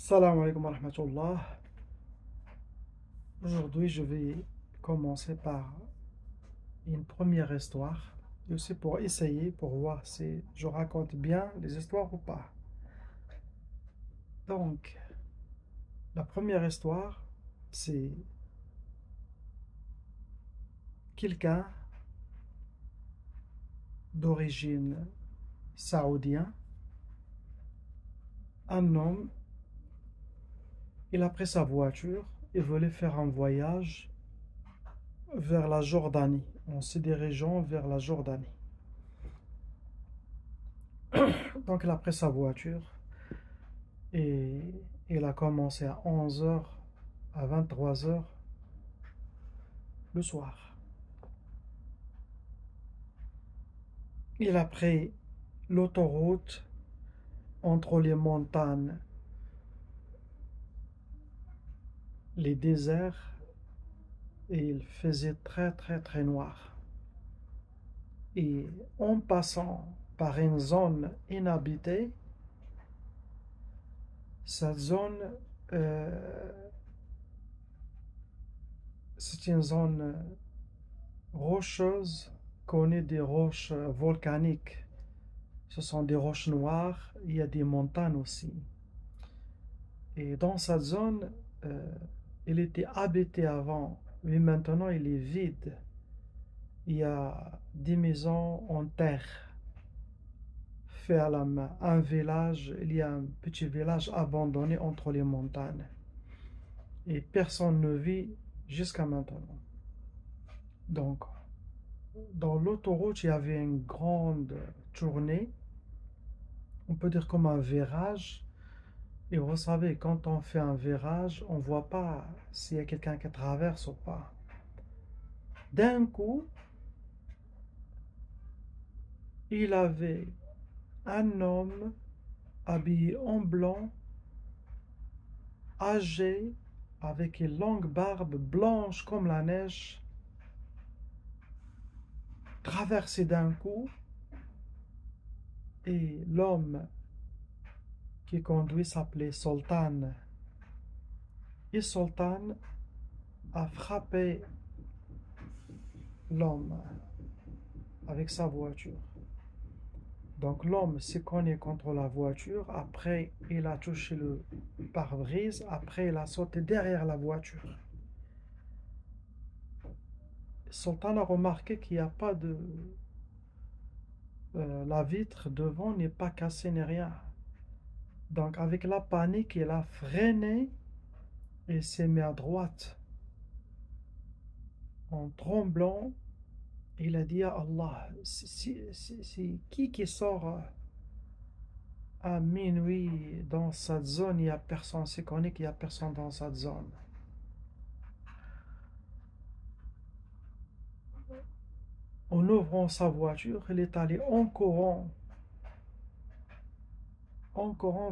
Salam alaikum wa rahmatullah. Aujourd'hui, je vais commencer par une première histoire, et aussi pour essayer, pour voir si je raconte bien les histoires ou pas. Donc, la première histoire, c'est quelqu'un d'origine saoudienne, un homme, il a pris sa voiture et voulait faire un voyage vers la Jordanie, en se dirigeant vers la Jordanie. Donc, il a pris sa voiture et il a commencé à 11 heures, à 23 heures le soir. Il a pris l'autoroute entre les montagnes, les déserts, et il faisait très très très noir. Et en passant par une zone inhabitée, cette zone, c'est une zone rocheuse, connaît des roches volcaniques. Ce sont des roches noires, il y a des montagnes aussi. Et dans cette zone, il était habité avant, mais maintenant il est vide. Il y a des maisons en terre faites à la main. Un village, il y a un petit village abandonné entre les montagnes. Et personne ne vit jusqu'à maintenant. Donc, dans l'autoroute, il y avait une grande tournée, on peut dire comme un virage. Et vous savez, quand on fait un virage, on ne voit pas s'il y a quelqu'un qui traverse ou pas. D'un coup, il avait un homme habillé en blanc, âgé, avec une longue barbe blanche comme la neige, traversé d'un coup, et l'homme qui conduit s'appelait Sultan. Et Sultan a frappé l'homme avec sa voiture. Donc l'homme s'est cogné contre la voiture, après il a touché le pare-brise, après il a sauté derrière la voiture. Sultan a remarqué qu'il n'y a pas de... la vitre devant n'est pas cassée ni rien. Donc avec la panique, il a freiné et s'est mis à droite. En tremblant, il a dit à Allah, c'est qui sort à minuit dans cette zone? Il n'y a personne, c'est connu qu'il n'y a personne dans cette zone. En ouvrant sa voiture, il est allé en courant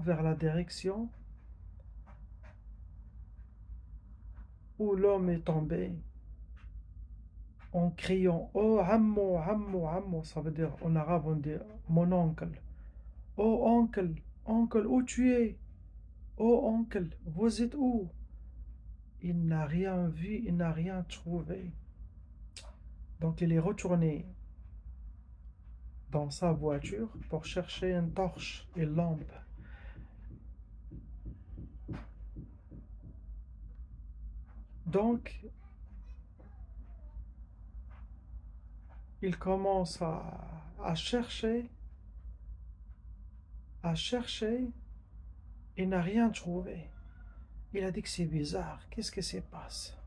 vers la direction où l'homme est tombé, en criant Oh Ammo, Ammo, Ammo, ça veut dire en arabe on dit mon oncle. Oh oncle, oncle, où tu es? Oh oncle, vous êtes où? Il n'a rien vu, il n'a rien trouvé. Donc il est retourné dans sa voiture pour chercher une torche et une lampe. Donc il commence à chercher, et n'a rien trouvé. Il a dit que c'est bizarre, qu'est-ce qui se passe?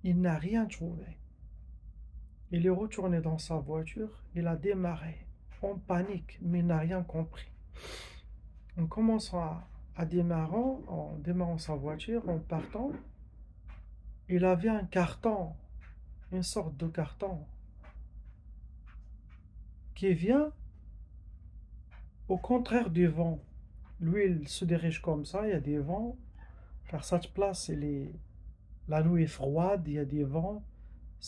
Il n'a rien trouvé. Il est retourné dans sa voiture, il a démarré en panique, mais il n'a rien compris. En commençant en démarrant sa voiture, en partant, il avait un carton, une sorte de carton, qui vient au contraire du vent. Lui, il se dirige comme ça, il y a des vents, car cette place, la nuit est froide, il y a des vents,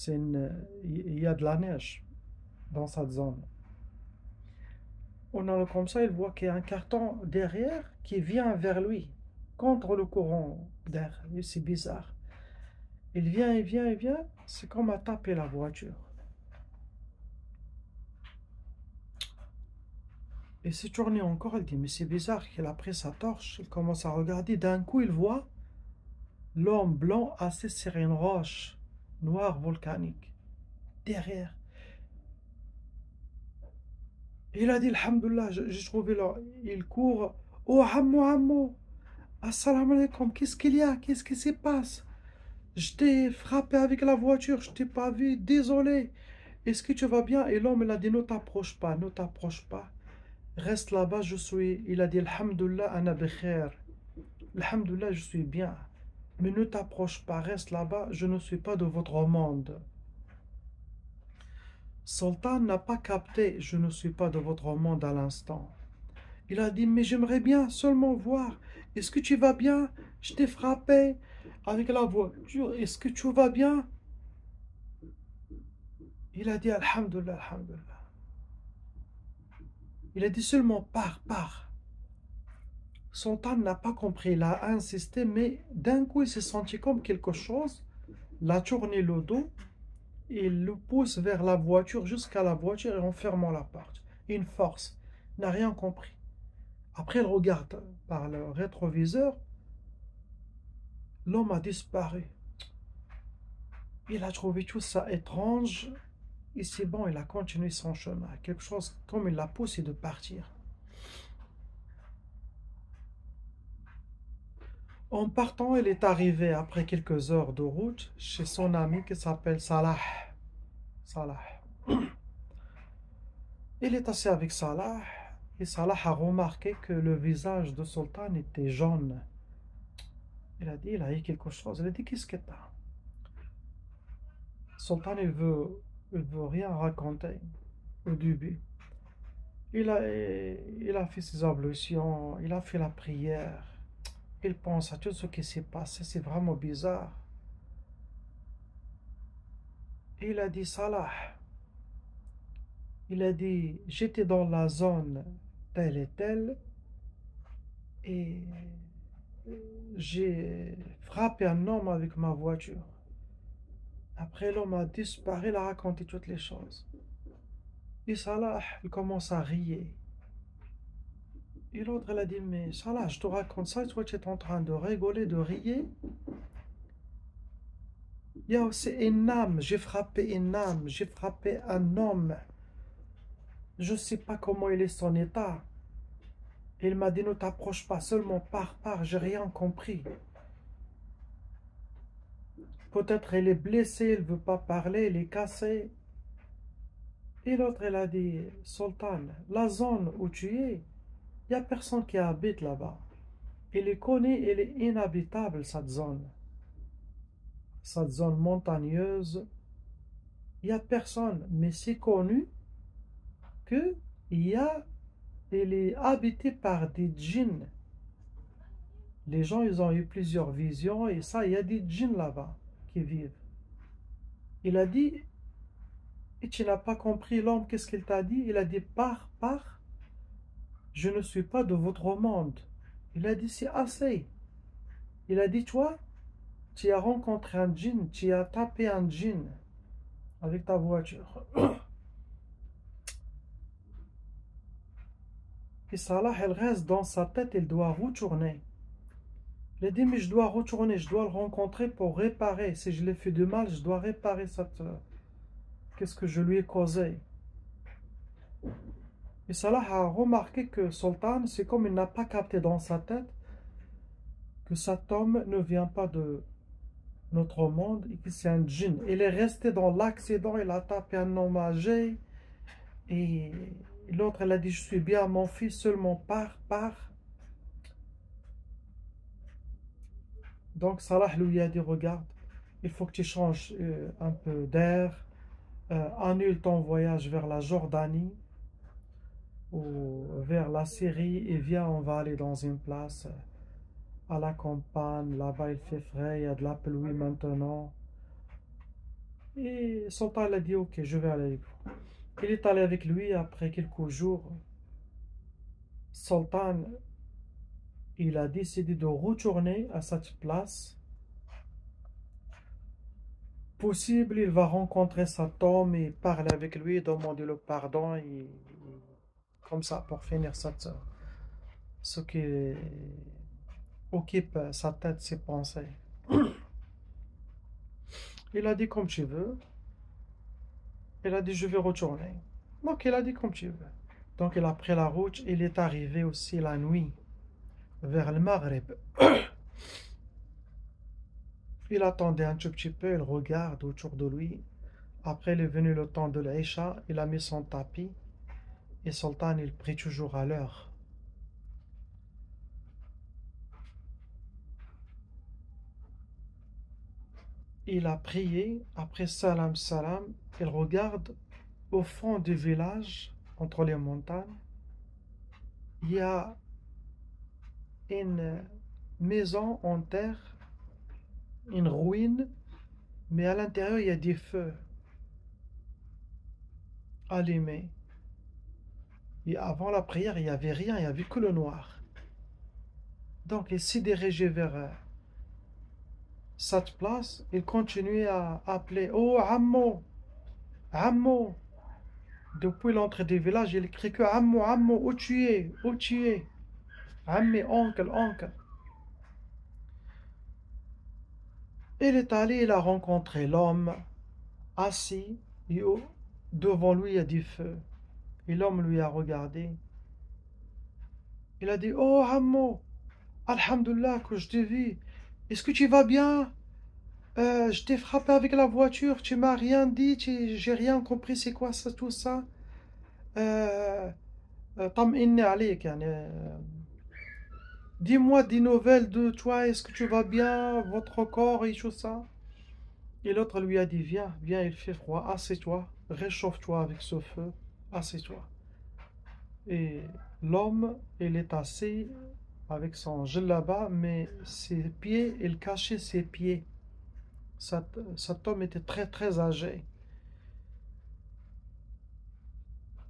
il y a de la neige dans cette zone. En allant comme ça, il voit qu'il y a un carton derrière qui vient vers lui, contre le courant d'air. Et c'est bizarre. Il vient, il vient, il vient. C'est comme à taper la voiture. Et c'est tourné encore. Il dit, mais c'est bizarre qu'il a pris sa torche. Il commence à regarder. D'un coup, il voit l'homme blanc assis sur une roche noire volcanique. Derrière. Il a dit, Alhamdulillah, j'ai trouvé là. Il court. Oh, Hammo, Hammo. Assalamu alaikum. Qu'est-ce qu'il y a? Qu'est-ce qui se passe? Je t'ai frappé avec la voiture. Je t'ai pas vu. Désolé. Est-ce que tu vas bien? Et l'homme, il a dit, ne t'approche pas. Ne t'approche pas. Reste là-bas, je suis. Il a dit, Alhamdulillah, ana bikhair. Alhamdulillah, je suis bien. Mais ne t'approche pas. Reste là-bas. Je ne suis pas de votre monde. Sultan n'a pas capté, je ne suis pas de votre monde à l'instant. Il a dit, mais j'aimerais bien seulement voir. Est-ce que tu vas bien? Je t'ai frappé avec la voiture. Est-ce que tu vas bien? Il a dit, Alhamdulillah, Alhamdulillah. Il a dit seulement, pars, pars. Sultan n'a pas compris, il a insisté, mais d'un coup, il s'est senti comme quelque chose, l'a tourné le dos, et il le pousse vers la voiture, jusqu'à la voiture, et en fermant la porte. Une force. Il n'a rien compris. Après, il regarde par le rétroviseur. L'homme a disparu. Il a trouvé tout ça étrange. Et c'est bon, il a continué son chemin. Quelque chose comme il l'a poussé de partir. En partant, il est arrivé après quelques heures de route chez son ami qui s'appelle Salah. Salah. Il est assis avec Salah. Et Salah a remarqué que le visage de Sultan était jaune. Il a dit, il a eu quelque chose. Il a dit, qu'est-ce que t'as? Sultan, il veut rien raconter au début. Il a fait ses ablutions, il a fait la prière. Il pense à tout ce qui s'est passé, c'est vraiment bizarre. Il a dit, Salah, il a dit, j'étais dans la zone telle et telle, et j'ai frappé un homme avec ma voiture. Après, l'homme a disparu, il a raconté toutes les choses. Et Salah, il commence à rire. Et l'autre, elle a dit, mais Salah, je te raconte ça, et toi, tu es en train de rigoler, de rire. Il y a aussi une âme, j'ai frappé une âme, j'ai frappé un homme. Je ne sais pas comment il est son état. Il m'a dit, ne t'approche pas, seulement pars, pars, j'ai rien compris. Peut-être il est blessé, il ne veut pas parler, il est cassé. Et l'autre, elle a dit, Sultan, la zone où tu es, il n'y a personne qui habite là-bas. Il est connu, elle est inhabitable, cette zone. Cette zone montagneuse, il n'y a personne, mais c'est connu que il est habité par des djinns. Les gens, ils ont eu plusieurs visions et ça, il y a des djinns là-bas qui vivent. Il a dit, et tu n'as pas compris l'homme, qu'est-ce qu'il t'a dit? Il a dit, pars, pars, je ne suis pas de votre monde. Il a dit, c'est assez. Il a dit, toi, tu as rencontré un djinn, tu as tapé un djinn avec ta voiture. Et Salah, elle reste dans sa tête, il doit retourner. Il a dit, mais je dois retourner, je dois le rencontrer pour réparer. Si je l'ai fait de mal, je dois réparer cette... Qu'est-ce que je lui ai causé? Et Salah a remarqué que Sultan, c'est comme il n'a pas capté dans sa tête que cet homme ne vient pas de notre monde et que c'est un djinn. Il est resté dans l'accident, il a tapé un homme âgé. Et l'autre, elle a dit, je suis bien mon fils, seulement pars, pars. Donc Salah lui a dit, regarde, il faut que tu changes un peu d'air, annule ton voyage vers la Jordanie ou vers la Syrie et viens, on va aller dans une place à la campagne, là-bas il fait frais, il y a de la pluie maintenant. Et Sultan a dit, ok, je vais aller avec vous. Il est allé avec lui après quelques jours. Sultan, il a décidé de retourner à cette place. Possible, il va rencontrer cet homme et parler avec lui, demander le pardon, comme ça, pour finir ce qui occupe sa tête, ses pensées. Il a dit comme tu veux. Il a dit je vais retourner. Donc il a dit comme tu veux. Donc il a pris la route. Il est arrivé aussi la nuit, vers le Maghreb. Il attendait un tout petit peu, il regarde autour de lui. Après, il est venu le temps de l'Aïcha, il a mis son tapis. Et Sultan, il prie toujours à l'heure. Il a prié, après salam salam, il regarde au fond du village, entre les montagnes, il y a une maison en terre, une ruine, mais à l'intérieur, il y a des feux allumés. Et avant la prière, il n'y avait rien, il n'y avait que le noir. Donc, il s'est dirigé vers cette place. Il continuait à appeler Oh, Ammo, Ammo. Depuis l'entrée du village, il crie que Ammo, Ammo, où tu es, où tu es. Ammi, oncle, oncle. Il est allé, il a rencontré l'homme assis et devant lui il y a du feu. Et l'homme lui a regardé. Il a dit Oh, Ammo, Alhamdulillah que je t'ai vu. Est-ce que tu vas bien? Je t'ai frappé avec la voiture, tu m'as rien dit, j'ai rien compris, c'est quoi ça, tout ça? Euh, طمئني عليك يعني, dis-moi des nouvelles de toi, est-ce que tu vas bien, votre corps et tout ça? Et l'autre lui a dit, viens, viens, il fait froid, assieds-toi, réchauffe-toi avec ce feu, assieds-toi. Et l'homme, il est assis avec son djellaba, mais ses pieds, il cachait ses pieds. Cet homme était très très âgé.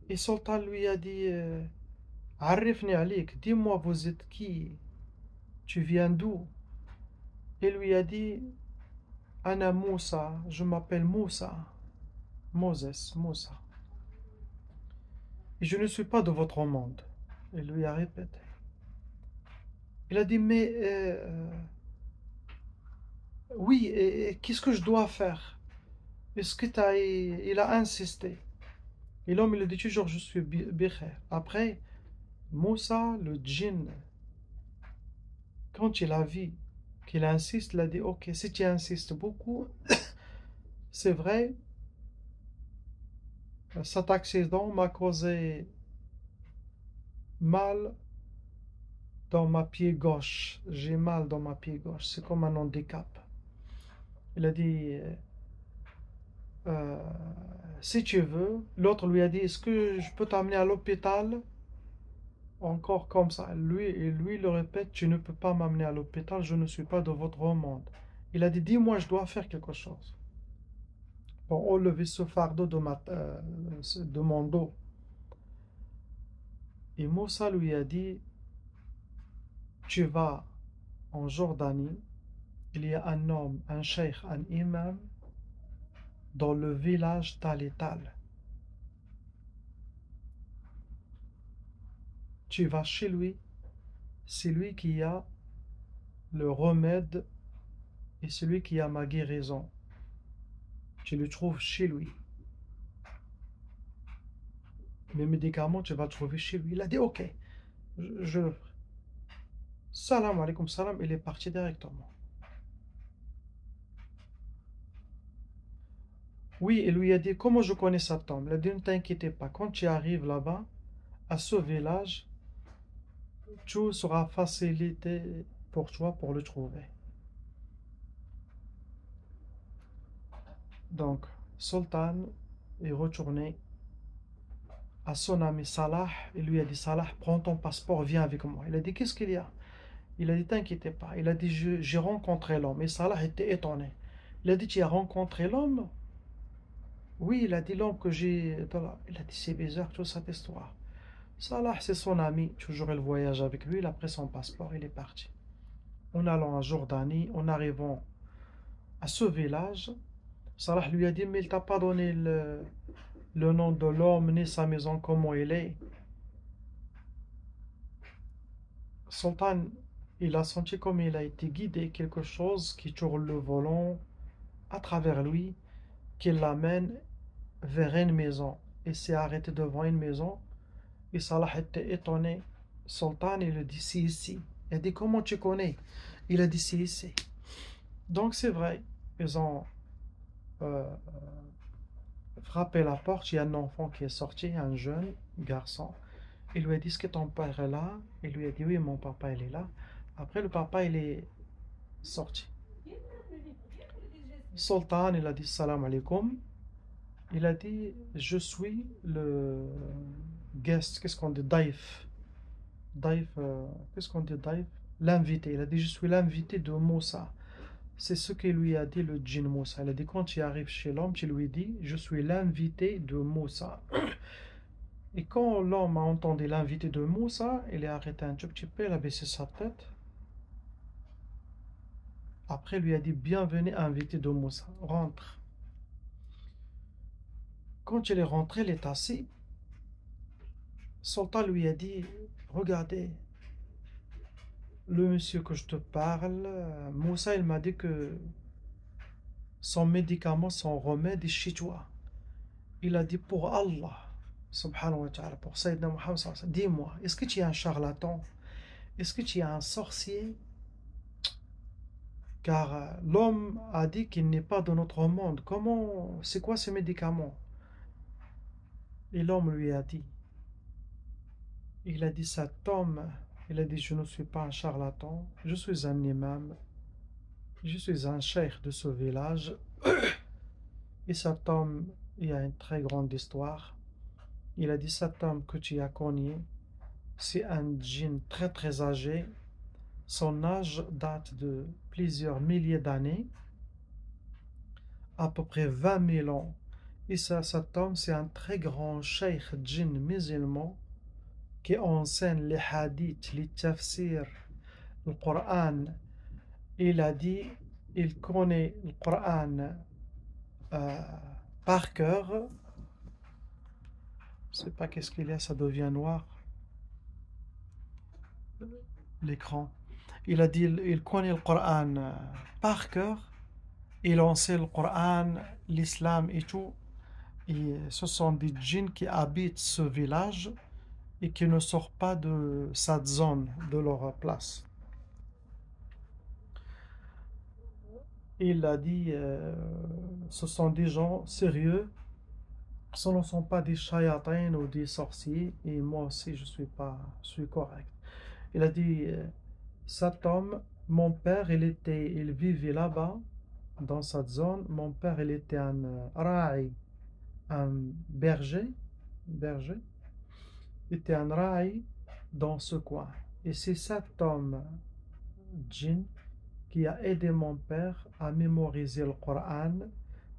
Et Sultan lui a dit Arifni alik, dis-moi vous êtes qui? Tu viens d'où? Il lui a dit Ana Moussa, je m'appelle Moussa. Moses, Moussa. Et je ne suis pas de votre monde. Il lui a répété. Il a dit mais oui, et qu'est-ce que je dois faire? Est-ce que t'as. Il a insisté. Et l'homme il a dit toujours je suis Bikher. Après, Moussa, le djinn, quand il a vu qu'il insiste, il a dit ok, si tu insistes beaucoup, c'est vrai, cet accident m'a causé mal dans ma pied gauche. J'ai mal dans ma pied gauche, c'est comme un handicap. Il a dit euh, si tu veux, l'autre lui a dit est-ce que je peux t'amener à l'hôpital? Encore comme ça. Lui le répète tu ne peux pas m'amener à l'hôpital, je ne suis pas de votre monde. Il a dit dis-moi, je dois faire quelque chose pour enlever ce fardeau de mon dos. Et Moussa lui a dit tu vas en Jordanie, il y a un homme, un cheikh, un imam dans le village tal et tal. Tu vas chez lui, c'est lui qui a le remède et c'est lui qui a ma guérison. Tu le trouves chez lui. Mes médicaments, tu vas le trouver chez lui. Il a dit ok, je le ferai. Salam alaikum salam, il est parti directement. Oui, il lui a dit comment je connais cet homme. Il a dit ne t'inquiète pas, quand tu arrives là-bas, à ce village, tout sera facilité pour toi pour le trouver. Donc, Sultan est retourné à son ami Salah. Il lui a dit Salah, prends ton passeport, viens avec moi. Il a dit qu'est-ce qu'il y a? Il a dit t'inquiète pas. Il a dit j'ai rencontré l'homme. Et Salah était étonné. Il a dit tu as rencontré l'homme? Oui, il a dit l'homme que j'ai. Il a dit c'est bizarre toute cette histoire. Salah, c'est son ami, toujours il voyage avec lui, il a pris son passeport, il est parti. En allant en Jordanie, en arrivant à ce village, Salah lui a dit, mais il t'a pas donné le nom de l'homme, ni sa maison, comment il est. Sultan, il a senti comme il a été guidé, quelque chose qui tourne le volant à travers lui, qui l'amène vers une maison. Il s'est arrêté devant une maison, et Salah était étonné. Sultan, il a dit, c'est ici. Il a dit, comment tu connais? Il a dit, c'est ici. Donc c'est vrai, ils ont euh, frappé la porte, il y a un enfant qui est sorti, un jeune garçon. Il lui a dit, est-ce que ton père est là? Il lui a dit, oui, mon papa, il est là. Après, le papa, il est sorti. Sultan, il a dit, salam alaikum. Il a dit, je suis le guest, qu'est-ce qu'on dit, daif. Daif, qu'est-ce qu'on dit, daif? L'invité. Il a dit, je suis l'invité de Moussa. C'est ce que lui a dit le djinn Moussa. Il a dit, quand tu arrives chez l'homme, tu lui dis, je suis l'invité de Moussa. Et quand l'homme a entendu l'invité de Moussa, il est arrêté un tout petit peu, il a baissé sa tête. Après, il lui a dit, bienvenue, invité de Moussa, rentre. Quand il est rentré, il est assis. Sultan lui a dit, regardez, le monsieur que je te parle, Moussa, il m'a dit que son médicament, son remède est chez toi. Il a dit, pour Allah, subhanahu wa ta'ala, pour Sayyidina Muhammad, dis-moi, est-ce que tu es un charlatan? Est-ce que tu es un sorcier? Car l'homme a dit qu'il n'est pas de notre monde. Comment, c'est quoi ce médicament? Et l'homme lui a dit, il a dit, cet homme, il a dit, je ne suis pas un charlatan, je suis un imam, je suis un cheikh de ce village. Et cet homme, il a une très grande histoire. Il a dit, cet homme que tu as connu, c'est un djinn très très âgé. Son âge date de plusieurs milliers d'années, à peu près 20 000 ans. Et ça, cet homme, c'est un très grand cheikh djinn musulman qui enseigne les hadiths, les tafsirs, le Coran. Il a dit, il connaît le Coran euh, par cœur. Je ne sais pas qu'est-ce qu'il y a, ça devient noir, l'écran. Il a dit, il connaît le Coran par cœur. Il enseigne le Coran, l'islam et tout. Et ce sont des djinns qui habitent ce village et qui ne sortent pas de cette zone, de leur place. Il a dit, ce sont des gens sérieux, ce ne sont pas des chayatins ou des sorciers, et moi aussi je suis correct. Il a dit, cet homme, mon père, il vivait là-bas, dans cette zone. Mon père, il était un ra'i, un berger, il était un ra'i dans ce coin. Et c'est cet homme, djinn, qui a aidé mon père à mémoriser le Coran,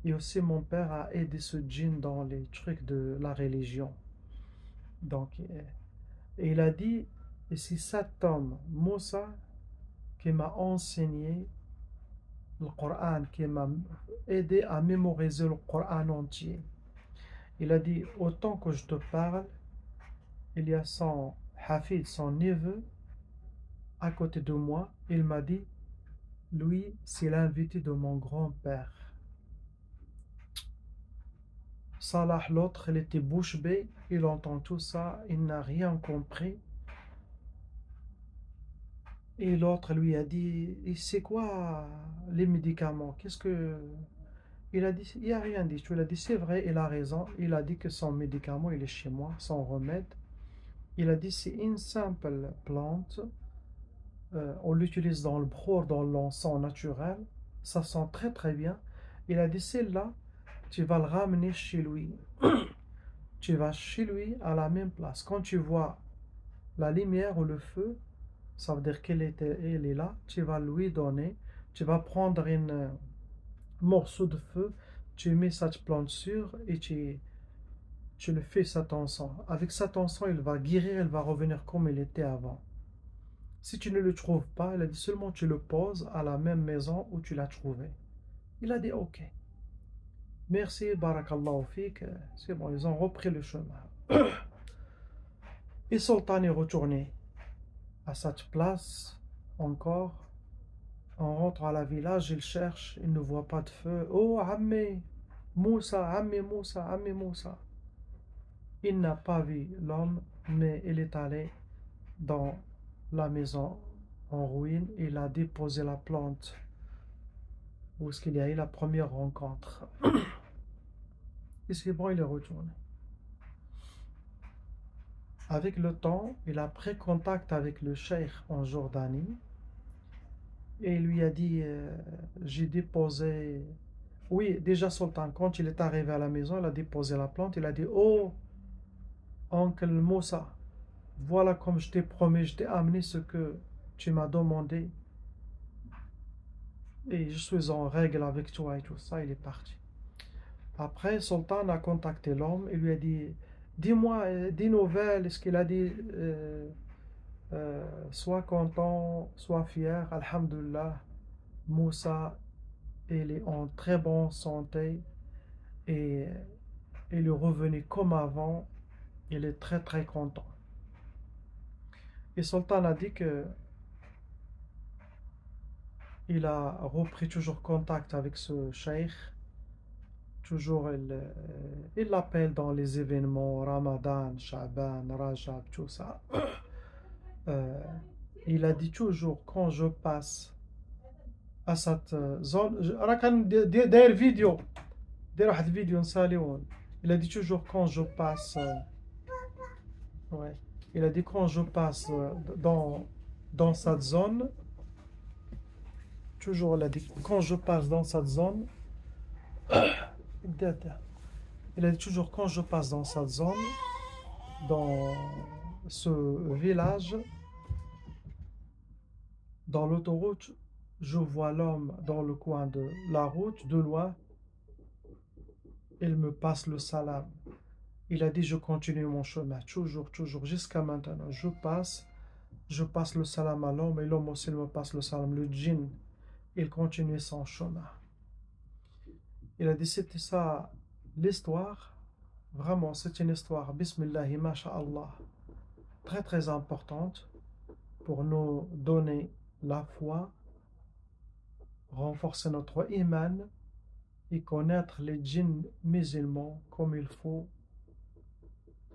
et aussi mon père a aidé ce djinn dans les trucs de la religion. Donc, et il a dit, et c'est cet homme, Moussa, qui m'a enseigné le Coran, qui m'a aidé à mémoriser le Coran entier. Il a dit, autant que je te parle, il y a son hafid, son neveu, à côté de moi. Il m'a dit, lui, c'est l'invité de mon grand-père. Salah, l'autre, il était bouche bée, il entend tout ça, il n'a rien compris. Et l'autre lui a dit, c'est quoi les médicaments? Qu'est-ce que... Il a dit, il n'y a rien dit. Il a dit, c'est vrai, il a raison. Il a dit que son médicament, il est chez moi, son remède. Il a dit, c'est une simple plante. On l'utilise dans le brour, dans l'encens naturel. Ça sent très très bien. Il a dit, celle-là, tu vas le ramener chez lui. Tu vas chez lui à la même place. Quand tu vois la lumière ou le feu, ça veut dire qu'elle est là. Tu vas lui donner. Tu vas prendre morceau de feu, tu mets cette plante sur et tu le fais cet encens. Avec cet encens, il va guérir, il va revenir comme il était avant. Si tu ne le trouves pas, il a dit seulement tu le poses à la même maison où tu l'as trouvé. Il a dit ok. Merci, barakallahu fik. C'est bon, ils ont repris le chemin. Et Sultan est retourné à cette place encore. On rentre à la village, il cherche, il ne voit pas de feu. Oh, Ammi Moussa, Ammi Moussa, Ammi Moussa. Il n'a pas vu l'homme, mais il est allé dans la maison en ruine. Il a déposé la plante où est-ce qu'il y a eu la première rencontre. Et c'est bon, il est retourné. Avec le temps, il a pris contact avec le cheikh en Jordanie et il lui a dit j'ai déposé. Oui, déjà Sultan, quand il est arrivé à la maison, il a déposé la plante. Il a dit oh, oncle Moussa, voilà comme je t'ai promis, je t'ai amené ce que tu m'as demandé. Et je suis en règle avec toi et tout ça, il est parti. Après, Sultan a contacté l'homme et lui a dit dis-moi des nouvelles. Est-ce qu'il a dit sois content, sois fier, Alhamdulillah, Moussa, il est en très bonne santé et il est revenu comme avant. Il est très très content. Et Sultan a dit que il a repris toujours contact avec ce cheikh. Toujours il l'appelle dans les événements Ramadan, Sha'ban, Rajab, tout ça. Euh, il a dit toujours quand je passe à cette zone. راه كان داير فيديو داير واحد الفيديو نساليون. Il a dit toujours quand je passe ouais. Il a dit quand je passe dans cette zone, toujours il a dit quand je passe dans cette zone, il a dit toujours quand je passe dans cette zone, dans ce village, dans l'autoroute, je vois l'homme dans le coin de la route, de loin, il me passe le salam. Il a dit je continue mon chemin, toujours, toujours, jusqu'à maintenant. Je passe le salam à l'homme et l'homme aussi me passe le salam. Le djinn, il continue son chemin. Il a dit c'était ça l'histoire. Vraiment, c'est une histoire, bismillahi, masha'Allah, très très importante pour nous donner la foi, renforcer notre iman et connaître les djinns musulmans comme il faut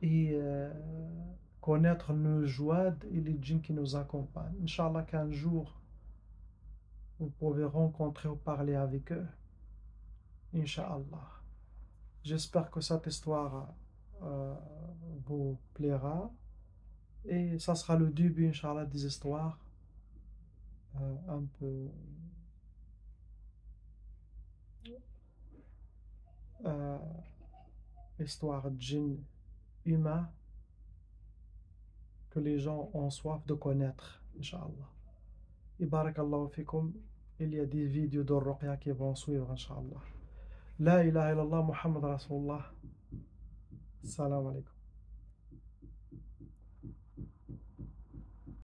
et connaître nos joies et les djinns qui nous accompagnent. Inch'Allah qu'un jour vous pouvez rencontrer ou parler avec eux. Inch'Allah. J'espère que cette histoire vous plaira et ça sera le début, Inch'Allah, des histoires un peu histoire djinn humain que les gens ont soif de connaître, Inch'Allah. Et barakallahu fikum, il y a des vidéos de Ruqya qui vont suivre, Inch'Allah. La ilaha illallah Muhammad Rasulullah. Salam alaikum.